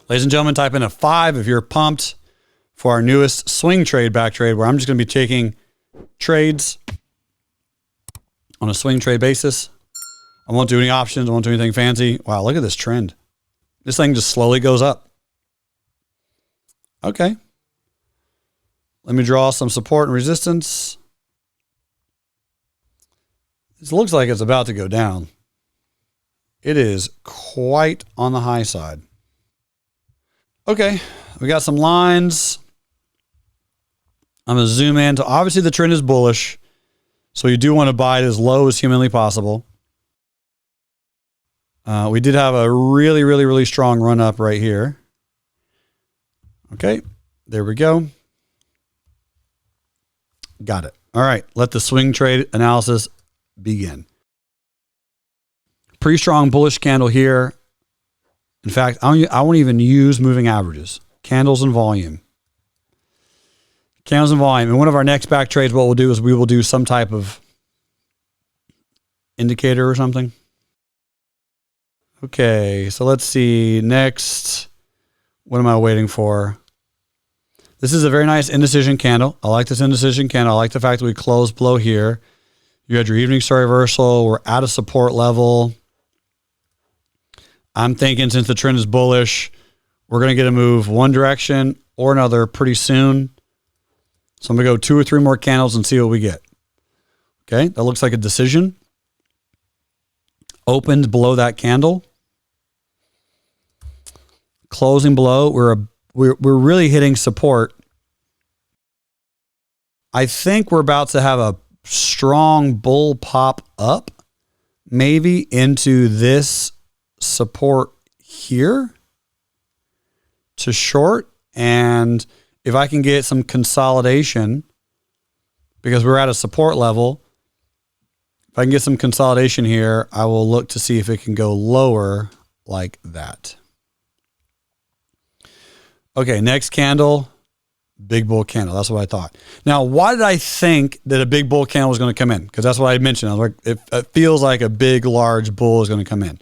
Ladies and gentlemen, type in a 5 if you're pumped for our newest swing trade back trade, where I'm just going to be taking trades on a swing trade basis. I won't do any options. I won't do anything fancy. Wow, look at this trend. This thing just slowly goes up. Okay. Let me draw some support and resistance. This looks like it's about to go down. It is quite on the high side. Okay, we got some lines. I'm going to zoom in. Obviously, the trend is bullish, so you do want to buy it as low as humanly possible. We did have a really, really, really strong run up right here. Okay, there we go. Got it. All right, let the swing trade analysis begin. Pretty strong bullish candle here. In fact, I won't even use moving averages. Candles and volume. Candles and volume. And one of our next back trades, what we'll do is we will do some type of indicator or something. Okay, so let's see. Next, what am I waiting for? This is a very nice indecision candle. I like this indecision candle. I like the fact that we closed below here. You had your evening star reversal. We're at a support level. I'm thinking since the trend is bullish, we're going to get a move one direction or another pretty soon. So I'm going to go 2 or 3 more candles and see what we get. Okay, that looks like a decision. Opened below that candle. Closing below, we're really hitting support. I think we're about to have a strong bull pop up, maybe into this support here to short. And if I can get some consolidation, because we're at a support level, if I can get some consolidation here, I will look to see if it can go lower like that. Okay, next candle, big bull candle. That's what I thought. Now, why did I think that a big bull candle was going to come in? Because that's what I mentioned. I was like, it feels like a big, large bull is going to come in.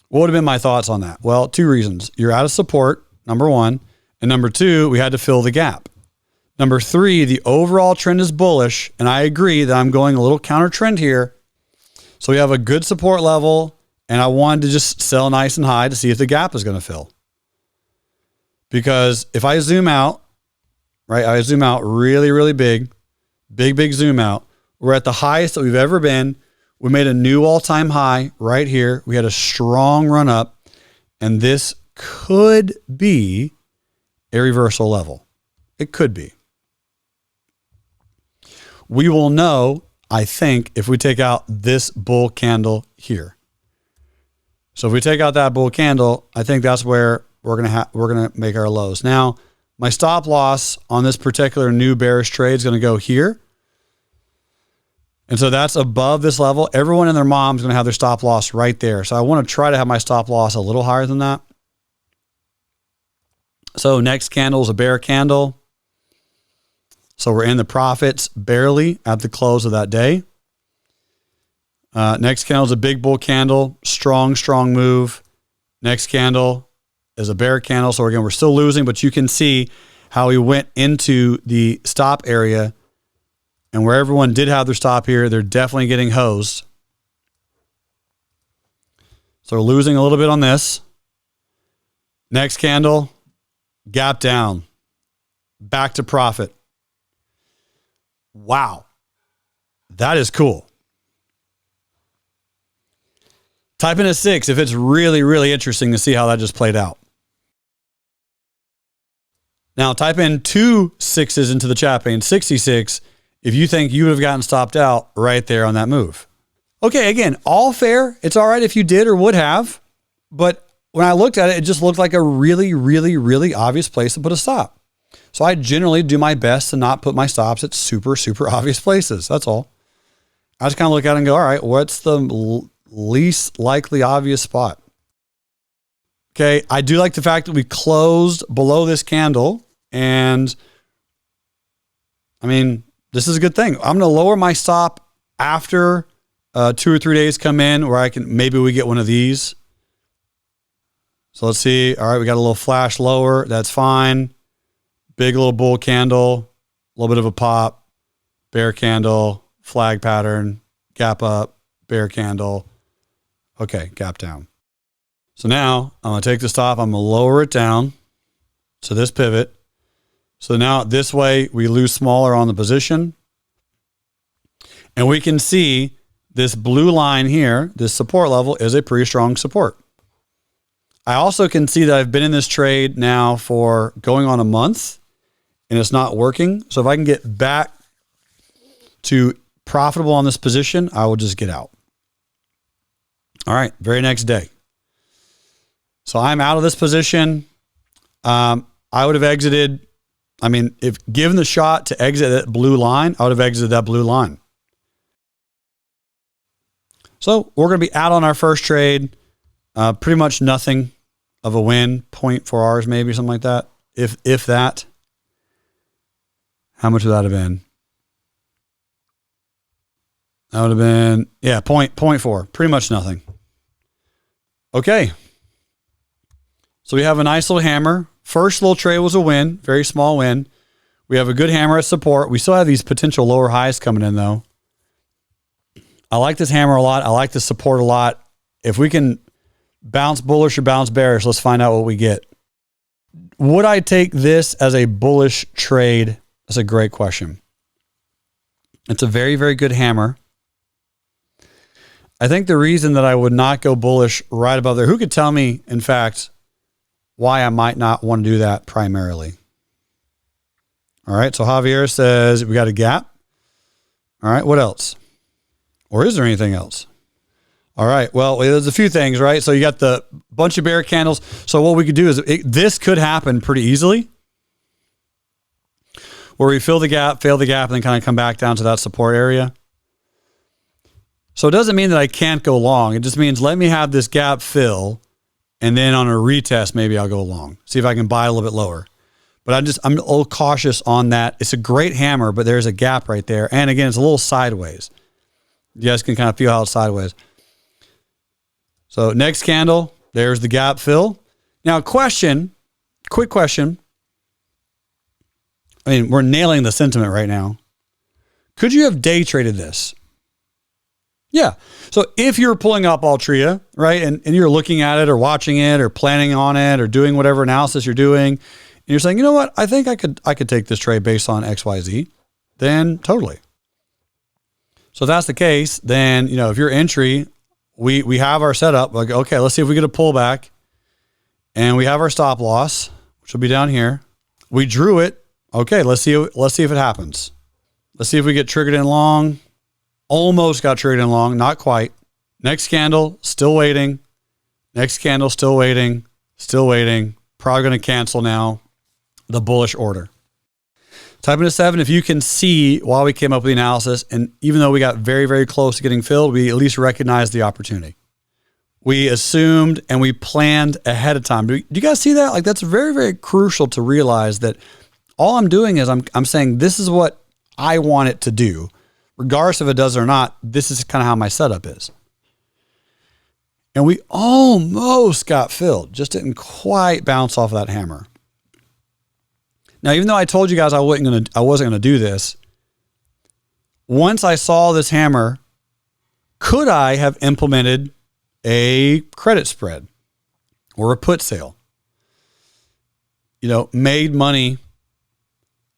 What would have been my thoughts on that? Well, 2 reasons. You're out of support, number 1. And number 2, we had to fill the gap. Number 3, the overall trend is bullish. And I agree that I'm going a little counter trend here. So we have a good support level. And I wanted to just sell nice and high to see if the gap is going to fill. Because if I zoom out, right, I zoom out really, really big zoom out. We're at the highest that we've ever been. We made a new all-time high right here. We had a strong run up, and this could be a reversal level. It could be. We will know, I think, if we take out this bull candle here. So if we take out that bull candle, I think that's where we're gonna make our lows. Now, my stop loss on this particular new bearish trade is going to go here. And so that's above this level. Everyone and their mom is going to have their stop loss right there. So I want to try to have my stop loss a little higher than that. So next candle is a bear candle. So we're in the profits barely at the close of that day. Next candle is a big bull candle. Strong move. Next candle is a bear candle. So again, we're still losing, but you can see how we went into the stop area. And where everyone did have their stop here, they're definitely getting hosed. So we're losing a little bit on this. Next candle, gap down. Back to profit. Wow. That is cool. Type in a 6 if it's really, really interesting to see how that just played out. Now type in 2 6s into the chat pane, 66, if you think you would have gotten stopped out right there on that move. Okay, again, all fair. It's all right if you did or would have. But when I looked at it, it just looked like a really, really, really obvious place to put a stop. So I generally do my best to not put my stops at super, super obvious places. That's all. I just kind of look at it and go, all right, what's the least likely obvious spot? Okay, I do like the fact that we closed below this candle. And I mean, this is a good thing. I'm going to lower my stop after 2 or 3 days come in where maybe we get one of these. So let's see. All right, we got a little flash lower. That's fine. Big little bull candle, a little bit of a pop, bear candle, flag pattern, gap up, bear candle. Okay, gap down. So now I'm going to take the stop. I'm going to lower it down to this pivot. So now this way we lose smaller on the position. And we can see this blue line here, this support level is a pretty strong support. I also can see that I've been in this trade now for going on a month and it's not working. So if I can get back to profitable on this position, I will just get out. All right, very next day. So I'm out of this position. I would have exited. I mean, if given the shot to exit that blue line, I would have exited that blue line. So we're going to be out on our first trade. Pretty much nothing of a win, 0.4 hours maybe, something like that. If that. How much would that have been? That would have been, yeah, 0.4. Pretty much nothing. Okay. So we have a nice little hammer. First little trade was a win, very small win. We have a good hammer at support. We still have these potential lower highs coming in though. I like this hammer a lot. I like the support a lot. If we can bounce bullish or bounce bearish, let's find out what we get. Would I take this as a bullish trade? That's a great question. It's a very, very good hammer. I think the reason that I would not go bullish right above there, who could tell me, in fact, why I might not want to do that primarily? All right, so Javier says we got a gap. All right, what else? Or is there anything else? All right, well, there's a few things, right? So you got the bunch of bear candles. So what we could do is, this could happen pretty easily, where we fill the gap, fail the gap, and then kind of come back down to that support area. So it doesn't mean that I can't go long. It just means let me have this gap fill, and then on a retest, maybe I'll go long. See if I can buy a little bit lower. But I'm a little cautious on that. It's a great hammer, but there's a gap right there. And again, it's a little sideways. You guys can kind of feel how it's sideways. So next candle, there's the gap fill. Now quick question. I mean, we're nailing the sentiment right now. Could you have day traded this? Yeah. So if you're pulling up Altria, right, and you're looking at it or watching it or planning on it or doing whatever analysis you're doing, and you're saying, you know what, I think I could take this trade based on XYZ, then totally. So if that's the case, then, you know, if your entry, we have our setup, like, okay, let's see if we get a pullback, and we have our stop loss, which will be down here. We drew it. Okay, let's see if it happens. Let's see if we get triggered in long. Almost got triggered in long, not quite. Next candle, still waiting. Next candle, still waiting. Still waiting. Probably going to cancel now the bullish order. Type into 7 if you can see while we came up with the analysis, and even though we got very, very close to getting filled, we at least recognized the opportunity. We assumed and we planned ahead of time. Do you guys see that? Like, that's very, very crucial to realize that all I'm doing is I'm saying this is what I want it to do. Regardless if it does or not, this is kind of how my setup is. And we almost got filled, just didn't quite bounce off of that hammer. Now, even though I told you guys I wasn't going to do this, once I saw this hammer, could I have implemented a credit spread or a put sale? You know, made money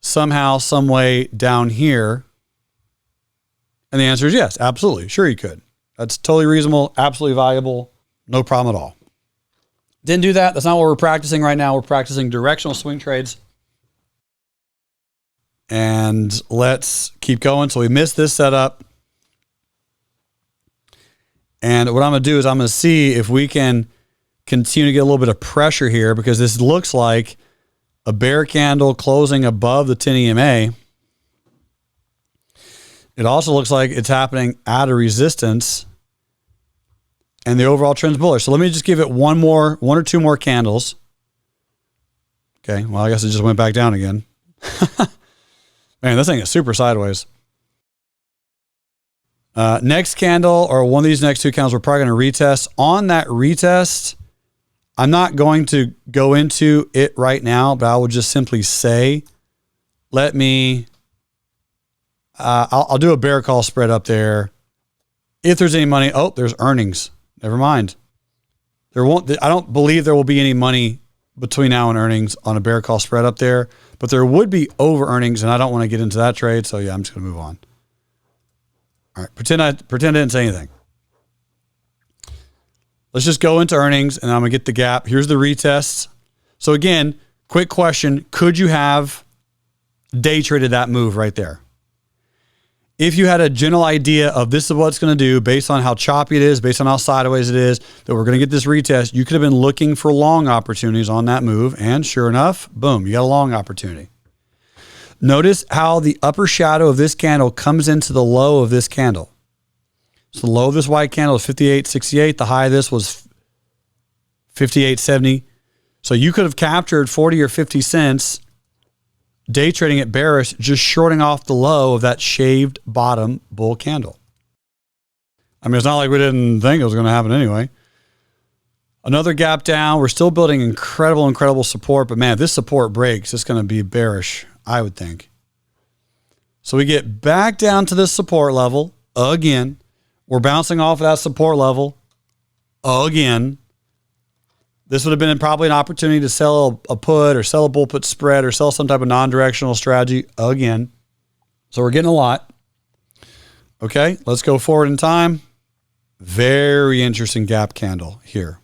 somehow, some way down here. And the answer is yes, absolutely. Sure you could. That's totally reasonable, absolutely valuable, no problem at all. Didn't do that. That's not what we're practicing right now. We're practicing directional swing trades. And let's keep going. So we missed this setup. And what I'm going to do is I'm going to see if we can continue to get a little bit of pressure here, because this looks like a bear candle closing above the 10 EMA. It also looks like it's happening at a resistance, and the overall trend's bullish. So let me just give it one or two more candles. Okay, well, I guess it just went back down again. Man, this thing is super sideways. Next candle, or one of these next two candles, we're probably going to retest. On that retest, I'm not going to go into it right now, but I will just simply say, let me, I'll do a bear call spread up there. If there's any money, oh, there's earnings. Never mind. I don't believe there will be any money between now and earnings on a bear call spread up there, but there would be over earnings, and I don't want to get into that trade. So yeah, I'm just going to move on. All right. Pretend I didn't say anything. Let's just go into earnings, and I'm going to get the gap. Here's the retests. So again, quick question. Could you have day traded that move right there? If you had a general idea of this is what it's going to do based on how choppy it is, based on how sideways it is, that we're going to get this retest, you could have been looking for long opportunities on that move. And sure enough, boom, you got a long opportunity. Notice how the upper shadow of this candle comes into the low of this candle. So the low of this white candle is 58.68. The high of this was 58.70. So you could have captured 40 or 50 cents day trading at bearish, just shorting off the low of that shaved bottom bull candle. I mean, it's not like we didn't think it was going to happen anyway. Another gap down. We're still building incredible support, but man, if this support breaks, it's going to be bearish, I would think. So we get back down to this support level again. We're bouncing off of that support level again. This would have been probably an opportunity to sell a put or sell a bull put spread or sell some type of non-directional strategy again. So we're getting a lot. Okay, let's go forward in time. Very interesting gap candle here.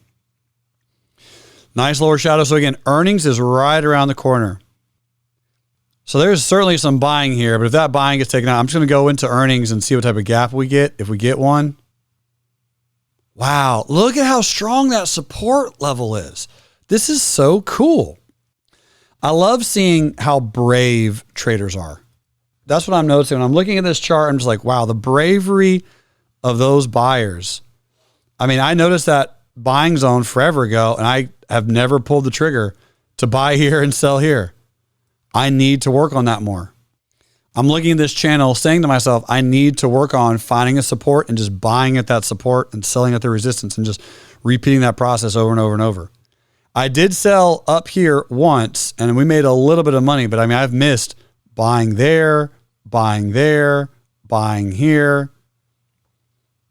Nice lower shadow. So again, earnings is right around the corner. So there's certainly some buying here, but if that buying gets taken out, I'm just going to go into earnings and see what type of gap we get, if we get one. Wow, look at how strong that support level is. This is so cool. I love seeing how brave traders are. That's what I'm noticing. When I'm looking at this chart, I'm just like, wow, the bravery of those buyers. I mean, I noticed that buying zone forever ago, and I have never pulled the trigger to buy here and sell here. I need to work on that more. I'm looking at this channel saying to myself, I need to work on finding a support and just buying at that support and selling at the resistance and just repeating that process over and over and over. I did sell up here once and we made a little bit of money, but I mean, I've missed buying there, buying there, buying here.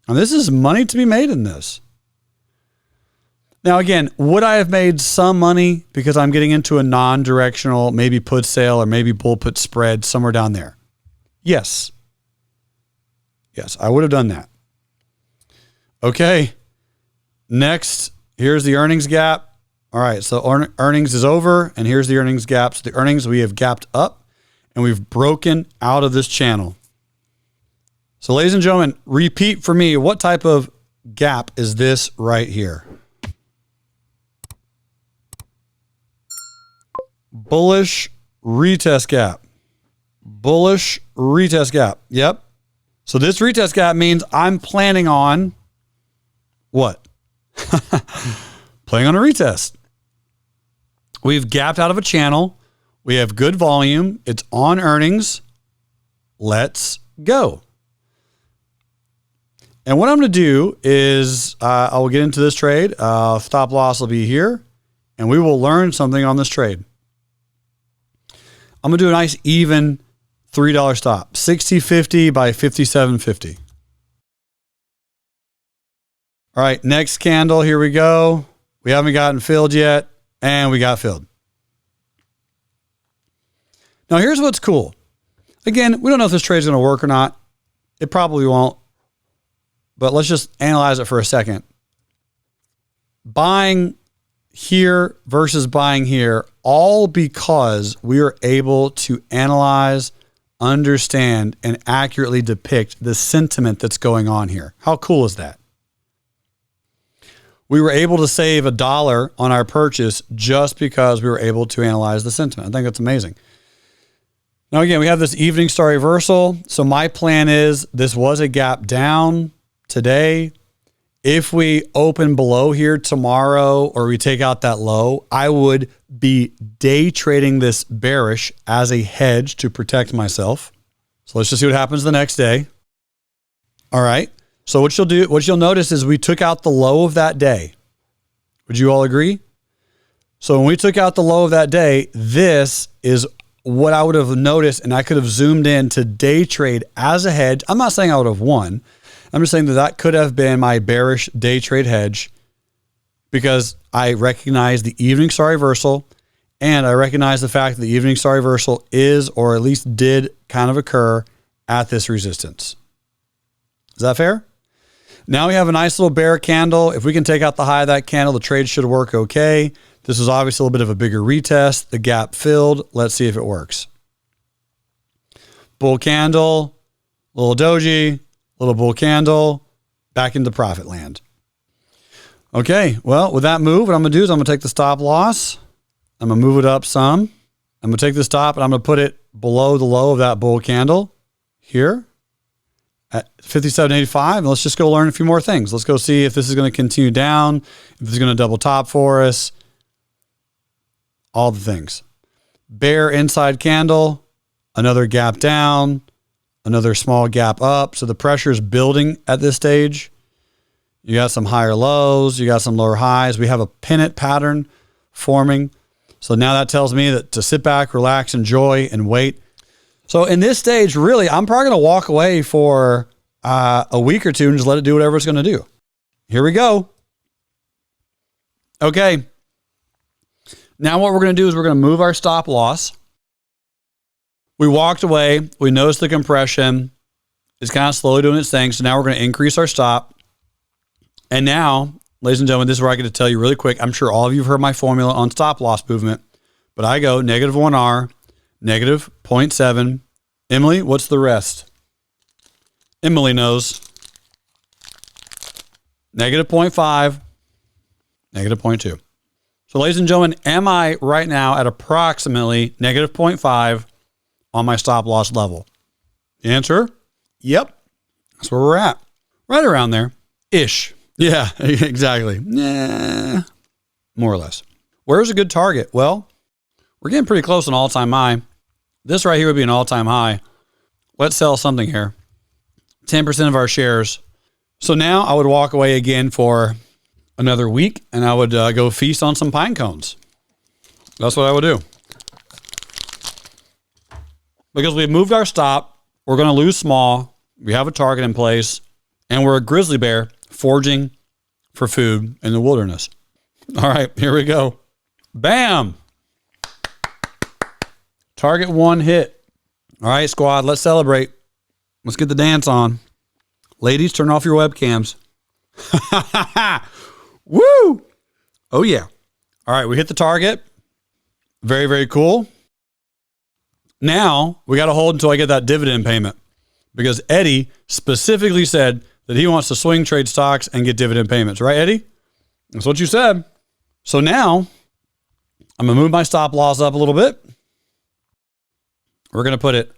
And this is money to be made in this. Now, again, would I have made some money because I'm getting into a non-directional, maybe put sale or maybe bull put spread somewhere down there? Yes. Yes, I would have done that. Okay. Next, here's the earnings gap. All right, so earnings is over, and here's the earnings gap. So the earnings, we have gapped up, and we've broken out of this channel. So ladies and gentlemen, repeat for me, what type of gap is this right here? Bullish retest gap. Bullish retest gap. Yep. So this retest gap means I'm planning on what? Playing on a retest. We've gapped out of a channel. We have good volume. It's on earnings. Let's go. And what I'm going to do is I will get into this trade. Stop loss will be here, and we will learn something on this trade. I'm going to do a nice even $3 stop, 60.50 by 57.50. All right, next candle, here we go. We haven't gotten filled yet, and we got filled. Now, here's what's cool. Again, we don't know if this trade is going to work or not. It probably won't, but let's just analyze it for a second. Buying here versus buying here, all because we are able to analyze, understand, and accurately depict the sentiment that's going on here. How cool is that? We were able to save $1 on our purchase just because we were able to analyze the sentiment. I think that's amazing. Now, again, we have this evening star reversal. So my plan is this was a gap down today. If we open below here tomorrow or we take out that low, I would be day trading this bearish as a hedge to protect myself. So let's just see what happens the next day. All right. So what you'll notice is we took out the low of that day. Would you all agree? So when we took out the low of that day, this is what I would have noticed, and I could have zoomed in to day trade as a hedge. I'm not saying I would have won. I'm just saying that that could have been my bearish day trade hedge because I recognize the evening star reversal, and I recognize the fact that the evening star reversal is, or at least did, kind of occur at this resistance. Is that fair? Now we have a nice little bear candle. If we can take out the high of that candle, the trade should work okay. This is obviously a little bit of a bigger retest. The gap filled. Let's see if it works. Bull candle, little doji, little bull candle, back into profit land. Okay, well, with that move, what I'm going to do is I'm going to take the stop loss. I'm going to move it up some. I'm going to take the stop and I'm going to put it below the low of that bull candle here at 57.85. And let's just go learn a few more things. Let's go see if this is going to continue down, if this is going to double top for us. All the things. Bear inside candle, another gap down, another small gap up. So the pressure is building at this stage. You got some higher lows, you got some lower highs. We have a pennant pattern forming. So now that tells me that to sit back, relax, enjoy, and wait. So in this stage, really, I'm probably going to walk away for a week or two and just let it do whatever it's going to do. Here we go. Okay. Now what we're going to do is we're going to move our stop loss. We walked away. We noticed the compression. It's kind of slowly doing its thing. So now we're going to increase our stop. And now, ladies and gentlemen, this is where I get to tell you really quick. I'm sure all of you have heard my formula on stop loss movement, but I go negative 1R, negative 0.7. Emily, what's the rest? Emily knows. Negative 0.5, negative 0.2. So ladies and gentlemen, am I right now at approximately negative 0.5 on my stop loss level? The answer, yep. That's where we're at. Right around there. Ish. Yeah, exactly. Nah, more or less. Where's a good target? Well, we're getting pretty close to an all-time high. This right here would be an all-time high. Let's sell something here. 10% of our shares. So now I would walk away again for another week, and I would go feast on some pine cones. That's what I would do. Because we've moved our stop, we're going to lose small, we have a target in place, and we're a grizzly bear foraging for food in the wilderness. All right, here we go. Bam! Target one hit. All right, squad, let's celebrate. Let's get the dance on. Ladies, turn off your webcams. Woo! Oh, yeah. All right, we hit the target. Very, very cool. Now, we got to hold until I get that dividend payment because Eddie specifically said that he wants to swing trade stocks and get dividend payments. Right, Eddie? That's what you said. So now, I'm going to move my stop loss up a little bit. We're going to put it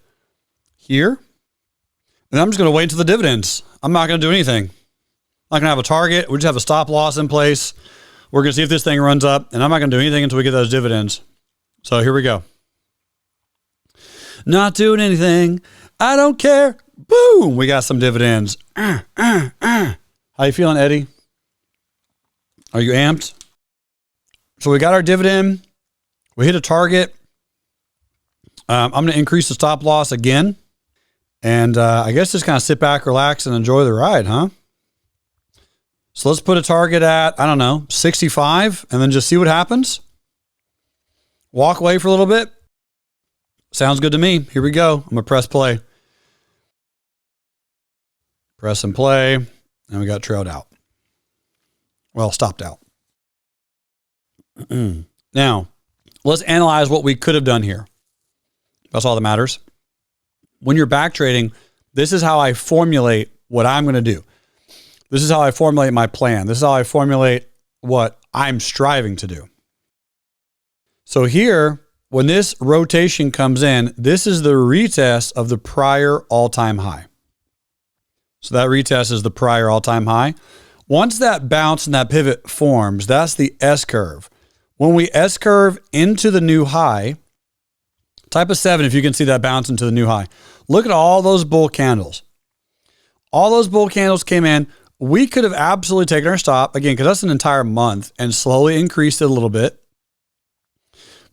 here. And I'm just going to wait until the dividends. I'm not going to do anything. I'm not going to have a target. We just have a stop loss in place. We're going to see if this thing runs up. And I'm not going to do anything until we get those dividends. So here we go. Not doing anything. I don't care. Boom. We got some dividends. How you feeling, Eddie? Are you amped? So we got our dividend. We hit a target. I'm going to increase the stop loss again. And I guess just kind of sit back, relax, and enjoy the ride, huh? So let's put a target at, I don't know, 65, and then just see what happens. Walk away for a little bit. Sounds good to me. Here we go. I'm going to press play. Press and play. And we got trailed out. Well, stopped out. Now, let's analyze what we could have done here. That's all that matters. When you're back trading, this is how I formulate what I'm going to do. This is how I formulate my plan. This is how I formulate what I'm striving to do. So here, when this rotation comes in, this is the retest of the prior all-time high. So that retest is the prior all-time high. Once that bounce and that pivot forms, that's the S-curve. When we S-curve into the new high, type a 7 if you can see that bounce into the new high. Look at all those bull candles. All those bull candles came in. We could have absolutely taken our stop, again, because that's an entire month, and slowly increased it a little bit.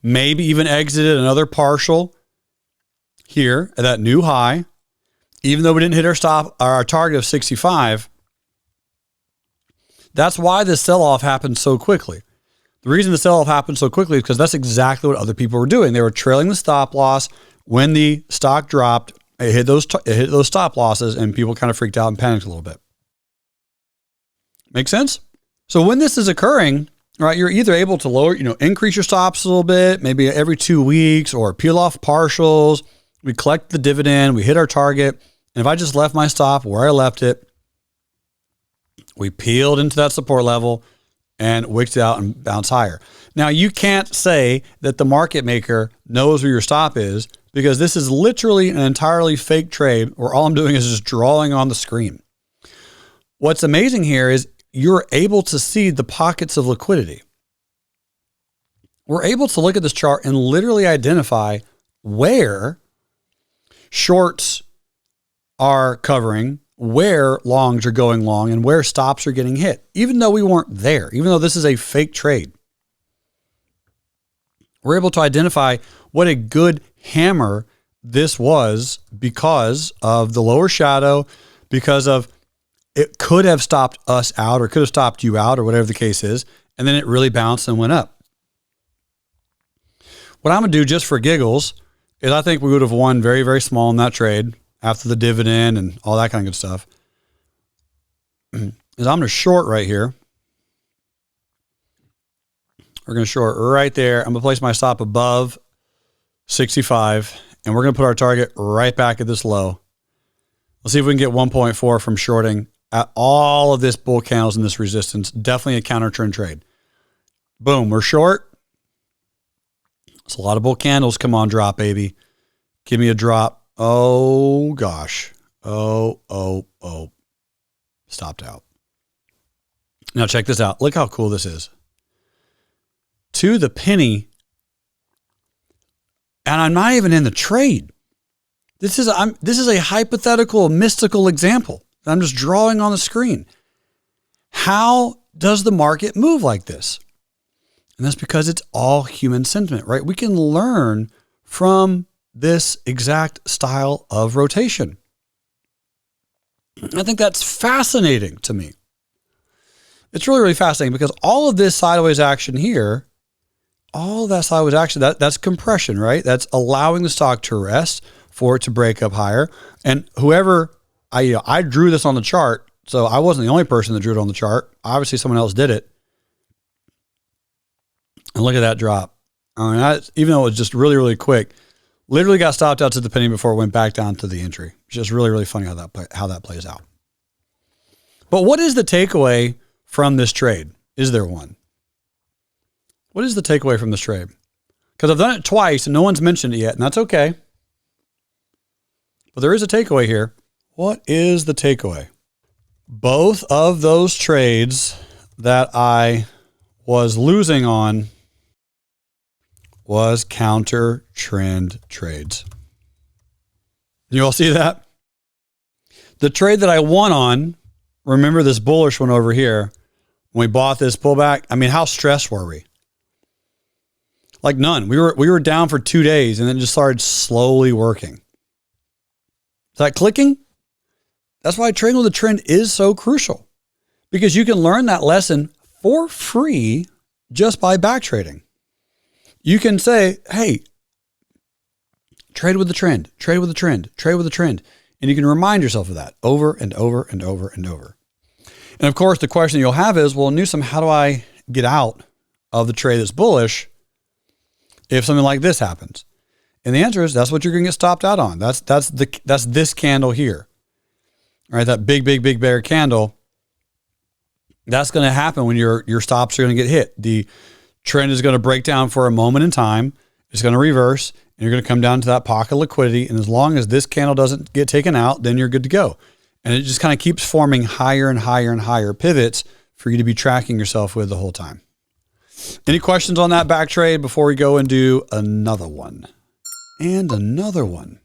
maybe even exited another partial here at that new high, even though we didn't hit our target of 65. That's why the sell-off happened so quickly. The reason the sell-off happened so quickly is because that's exactly what other people were doing. They were trailing the stop loss. When the stock dropped, it hit those stop losses, and people kind of freaked out and panicked a little bit. Make sense? So when this is occurring, right, you're either able to lower, increase your stops a little bit, maybe every 2 weeks, or peel off partials. We collect the dividend, we hit our target. And if I just left my stop where I left it, we peeled into that support level and wicked out and bounced higher. Now, you can't say that the market maker knows where your stop is, because this is literally an entirely fake trade where all I'm doing is just drawing on the screen. What's amazing here is you're able to see the pockets of liquidity. We're able to look at this chart and literally identify where shorts are covering, where longs are going long, and where stops are getting hit, even though we weren't there, even though this is a fake trade. We're able to identify what a good hammer this was because of the lower shadow, because of it could have stopped us out or could have stopped you out or whatever the case is, and then it really bounced and went up. What I'm going to do just for giggles is I think we would have won very, very small in that trade after the dividend and all that kind of good stuff. Is I'm going to short right here. We're going to short right there. I'm going to place my stop above 65, and we're going to put our target right back at this low. Let's see if we can get 1.4 from shorting at all of this bull candles and this resistance. Definitely a counter trend trade. Boom, we're short. It's a lot of bull candles. Come on, drop, baby. Give me a drop. Oh, gosh. Oh. Stopped out. Now check this out. Look how cool this is. To the penny. And I'm not even in the trade. This is a hypothetical, mystical example that I'm just drawing on the screen. How does the market move like this? And that's because it's all human sentiment, right? We can learn from this exact style of rotation. I think that's fascinating to me. It's really, really fascinating because all of this sideways action here, all of that sideways action, that's compression, right? That's allowing the stock to rest for it to break up higher. And whoever, I drew this on the chart, so I wasn't the only person that drew it on the chart. Obviously, someone else did it. And look at that drop. I mean, even though it was just really, really quick, literally got stopped out to the penny before it went back down to the entry. It's just really, really funny how that plays out. But what is the takeaway from this trade? Is there one? What is the takeaway from this trade? Because I've done it twice and no one's mentioned it yet, and that's okay. But there is a takeaway here. What is the takeaway? Both of those trades that I was losing on was counter trend trades. You all see that? The trade that I won on, remember this bullish one over here, when we bought this pullback, I mean, how stressed were we? Like none. We were down for 2 days and then just started slowly working. Is that clicking? That's why trading with a trend is so crucial, because you can learn that lesson for free just by back trading. You can say, hey, trade with the trend, trade with the trend, trade with the trend. And you can remind yourself of that over and over and over and over. And of course, the question you'll have is, well, Newsom, how do I get out of the trade that's bullish if something like this happens? And the answer is that's what you're going to get stopped out on. That's this candle here. All right, that big bear candle. That's going to happen when your stops are going to get hit. The trend is going to break down for a moment in time. It's going to reverse, and you're going to come down to that pocket of liquidity. And as long as this candle doesn't get taken out, then you're good to go. And it just kind of keeps forming higher and higher and higher pivots for you to be tracking yourself with the whole time. Any questions on that back trade before we go and do another one? And another one.